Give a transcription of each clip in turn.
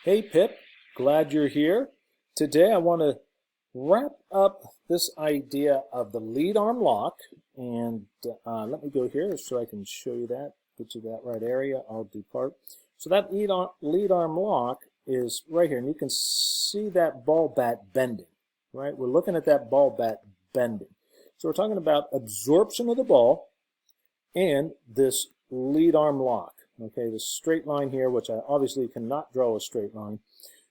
Hey Pip, glad you're here. Today I want to wrap up this idea of the lead arm lock, and let me go here so I can show you that, get you that right area. I'll depart. So that lead arm lock is right here, and you can see that ball bat bending, right? We're looking at that ball bat bending. So we're talking about absorption of the ball and this lead arm lock. Okay, this straight line here, which I obviously cannot draw a straight line.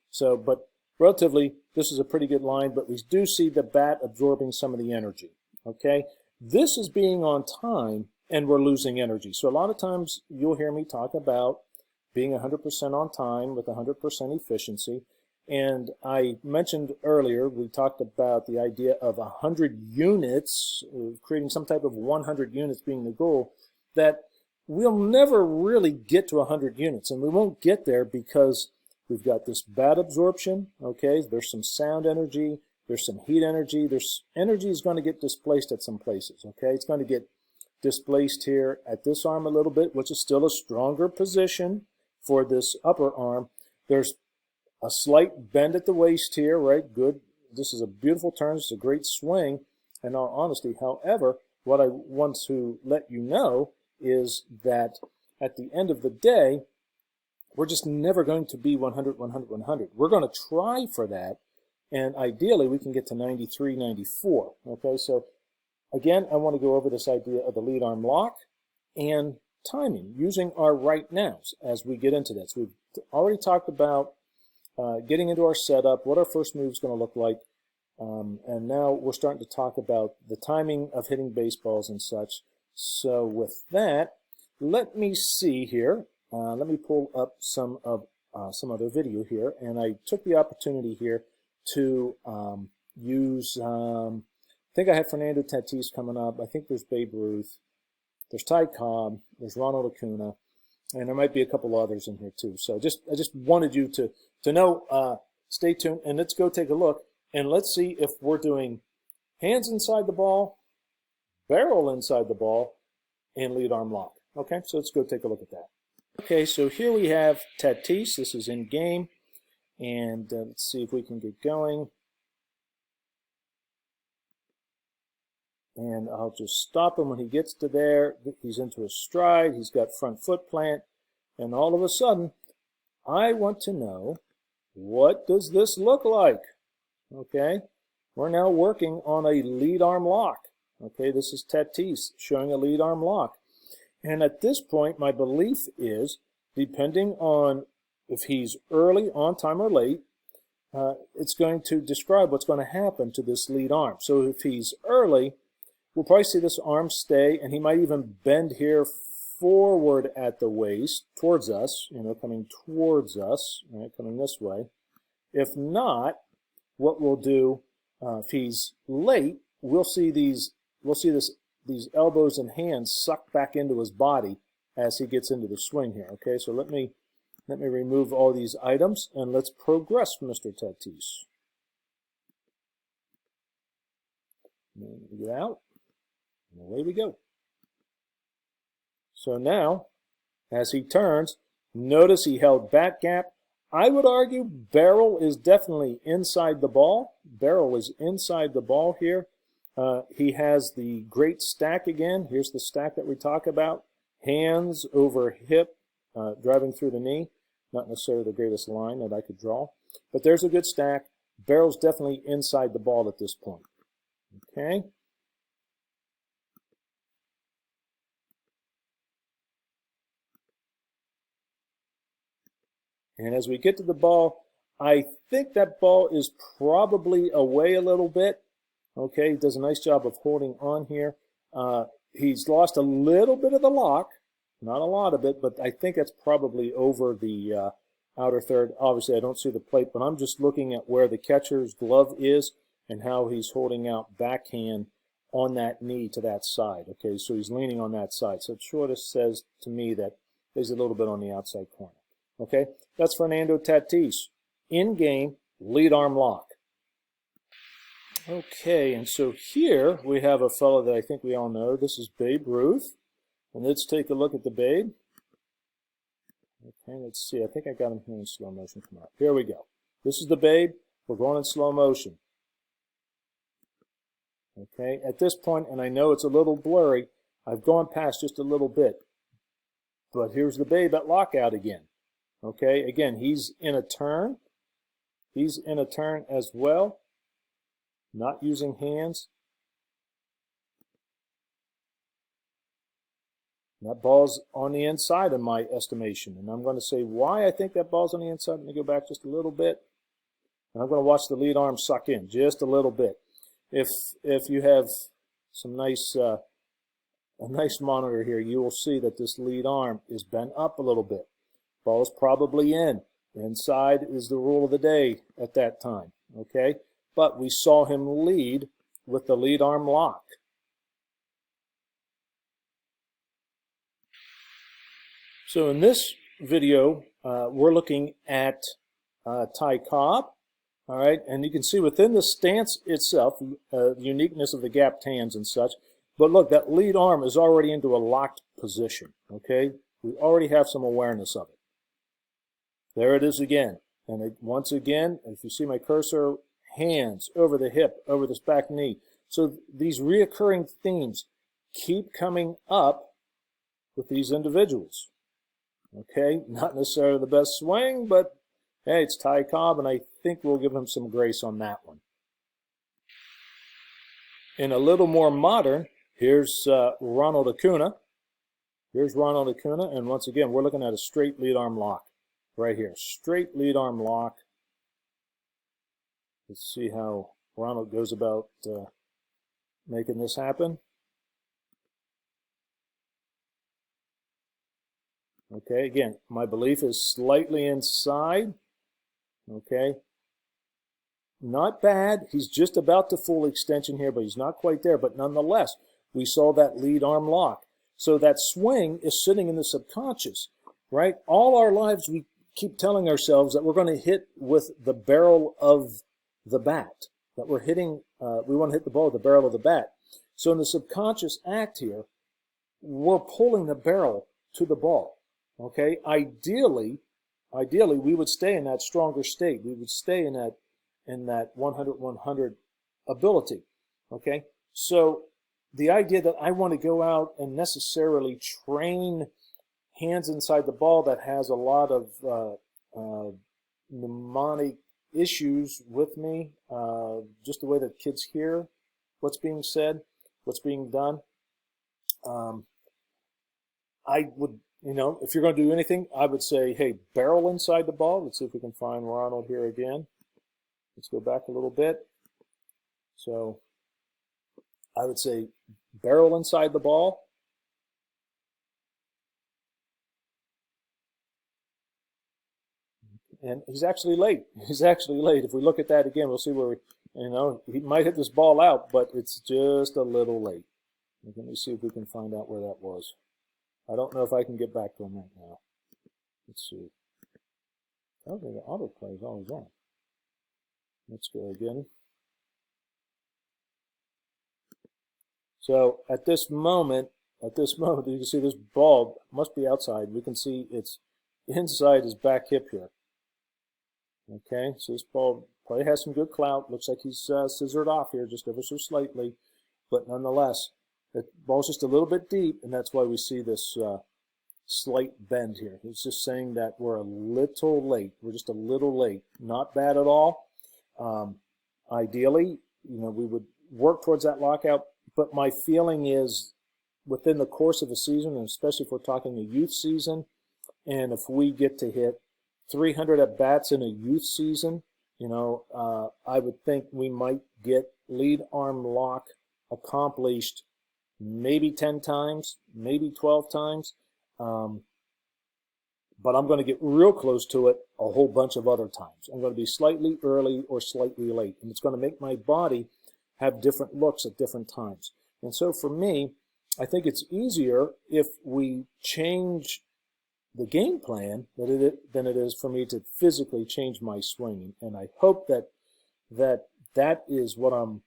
So, but relatively, this is a pretty good line, but we do see the bat absorbing some of the energy. Okay, this is being on time, and we're losing energy. So a lot of times you'll hear me talk about being 100% on time with 100% efficiency. And I mentioned earlier, we talked about the idea of 100 units, creating some type of 100 units being the goal, that we'll never really get to 100 units, and we won't get there because we've got this bat absorption, okay? There's some sound energy, there's some heat energy, there's energy is going to get displaced at some places, okay? It's going to get displaced here at this arm a little bit, which is still a stronger position for this upper arm. There's a slight bend at the waist here, right? Good. This is a beautiful turn. It's a great swing, in all honesty. However, what I want to let you know is that at the end of the day, we're just never going to be 100, 100, 100. We're going to try for that, and ideally we can get to 93, 94. Okay, so again, I want to go over this idea of the lead arm lock and timing, using our right nows as we get into this. We've already talked about getting into our setup, what our first move is going to look like, and now we're starting to talk about the timing of hitting baseballs and such. So with that, let me see here. Let me pull up some other video here, and I took the opportunity here to use. I think I had Fernando Tatis coming up. I think there's Babe Ruth. There's Cobb. There's Ronald Acuna, and there might be a couple others in here too. So I just wanted you to know. Stay tuned, and let's go take a look, and let's see if we're doing hands inside the ball, barrel inside the ball, and lead arm lock. Okay, so let's go take a look at that. Okay, so here we have Tatis. This is in game, and let's see if we can get going. And I'll just stop him when he gets to there. He's into a stride. He's got front foot plant, and all of a sudden, I want to know, what does this look like? Okay, we're now working on a lead arm lock. Okay, this is Tatis showing a lead arm lock. And at this point, my belief is, depending on if he's early, on time, or late, it's going to describe what's going to happen to this lead arm. So if he's early, we'll probably see this arm stay, and he might even bend here forward at the waist, towards us, coming towards us, right, coming this way. If not, what we'll do, if he's late, we'll see these elbows and hands suck back into his body as he gets into the swing here. Okay, so let me remove all these items, and let's progress Mr. Tatis. Get out, and away we go. So now, as he turns, notice he held bat gap. I would argue barrel is definitely inside the ball. Barrel is inside the ball here. He has the great stack again. Here's the stack that we talk about. Hands over hip, driving through the knee. Not necessarily the greatest line that I could draw, but there's a good stack. Barrel's definitely inside the ball at this point. Okay. And as we get to the ball, I think that ball is probably away a little bit. Okay, he does a nice job of holding on here. He's lost a little bit of the lock, not a lot of it, but I think that's probably over the outer third. Obviously, I don't see the plate, but I'm just looking at where the catcher's glove is and how he's holding out backhand on that knee to that side. Okay, so he's leaning on that side. So it sort of says to me that he's a little bit on the outside corner. Okay, that's Fernando Tatis. In game, lead arm lock. Okay, and so here we have a fellow that I think we all know. This is Babe Ruth. And let's take a look at the Babe. Okay, let's see. I think I got him here in slow motion. Come on. Here we go. This is the babe. We're going in slow motion. Okay, at this point, and I know it's a little blurry, I've gone past just a little bit. But here's the babe at lockout again. Okay, again, he's in a turn. He's in a turn as well. Not using hands. That ball's on the inside in my estimation. And I'm going to say why I think that ball's on the inside. Let me go back just a little bit. And I'm going to watch the lead arm suck in just a little bit. If you have some nice a nice monitor here, you will see that this lead arm is bent up a little bit. Ball's probably in. Inside is the rule of the day at that time. Okay? But we saw him lead with the lead arm lock. So in this video, we're looking at Cobb, all right, and you can see within the stance itself, the uniqueness of the gapped hands and such. But look, that lead arm is already into a locked position. Okay, we already have some awareness of it. There it is again, and once again, if you see my cursor, hands over the hip, over this back knee. So these reoccurring themes keep coming up with these individuals. Okay, not necessarily the best swing, but hey, it's Cobb, and I think we'll give him some grace on that one. In a little more modern, here's Ronald Acuna. Here's Ronald Acuna, and once again, we're looking at a straight lead arm lock right here. Straight lead arm lock. Let's see how Ronald goes about making this happen. Okay, again, my belief is slightly inside. Okay. Not bad. He's just about to full extension here, but he's not quite there. But nonetheless, we saw that lead arm lock. So that swing is sitting in the subconscious, right? All our lives, we keep telling ourselves that we're going to hit with the barrel of the bat, that we're hitting, we want to hit the ball with the barrel of the bat. So in the subconscious act here, we're pulling the barrel to the ball. Okay, ideally, we would stay in that stronger state. We would stay in that 100-100 ability. Okay, so the idea that I want to go out and necessarily train hands inside the ball that has a lot of mnemonic issues with me, just the way that kids hear what's being said, what's being done. I would, you know, if you're going to do anything, I would say, hey, barrel inside the ball. Let's see if we can find Ronald here again. Let's go back a little bit. So I would say barrel inside the ball. And he's actually late. He's actually late. If we look at that again, we'll see where, he might hit this ball out, but it's just a little late. Let me see if we can find out where that was. I don't know if I can get back to him right now. Let's see. I don't think the autoplay is always on. Let's go again. So at this moment, you can see this ball must be outside. We can see it's inside his back hip here. Okay, so this ball probably has some good clout. Looks like he's scissored off here just ever so slightly. But nonetheless, the ball's just a little bit deep, and that's why we see this slight bend here. It's just saying that we're a little late. We're just a little late. Not bad at all. Ideally, we would work towards that lockout, but my feeling is within the course of a season, and especially if we're talking a youth season, and if we get to hit 300 at-bats in a youth season, I would think we might get lead arm lock accomplished maybe 10 times, maybe 12 times. But I'm going to get real close to it a whole bunch of other times. I'm going to be slightly early or slightly late, and it's going to make my body have different looks at different times. And so for me, I think it's easier if we change the game plan than it is for me to physically change my swing. And I hope that is what I'm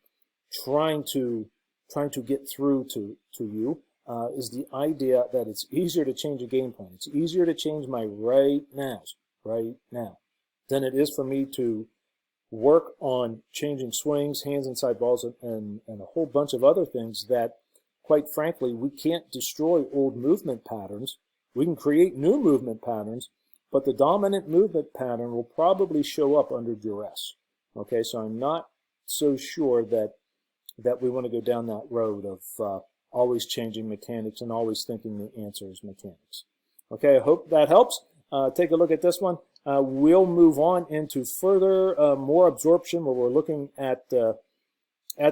trying to get through to you. is the idea that it's easier to change a game plan. It's easier to change my right now than it is for me to work on changing swings, hands inside balls, and a whole bunch of other things that, quite frankly, we can't destroy old movement patterns. We can create new movement patterns, but the dominant movement pattern will probably show up under duress. Okay, so I'm not so sure that we want to go down that road of always changing mechanics and always thinking the answer is mechanics. Okay, I hope that helps. Take a look at this one. We'll move on into further more absorption, where we're looking at the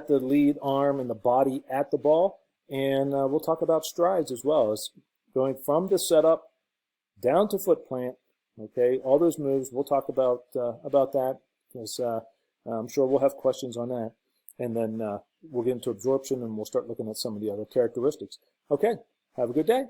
lead arm and the body at the ball, and we'll talk about strides as well, as going from the setup down to foot plant. Okay, all those moves. We'll talk about that, because I'm sure we'll have questions on that, and then we'll get into absorption, and we'll start looking at some of the other characteristics. Okay, have a good day.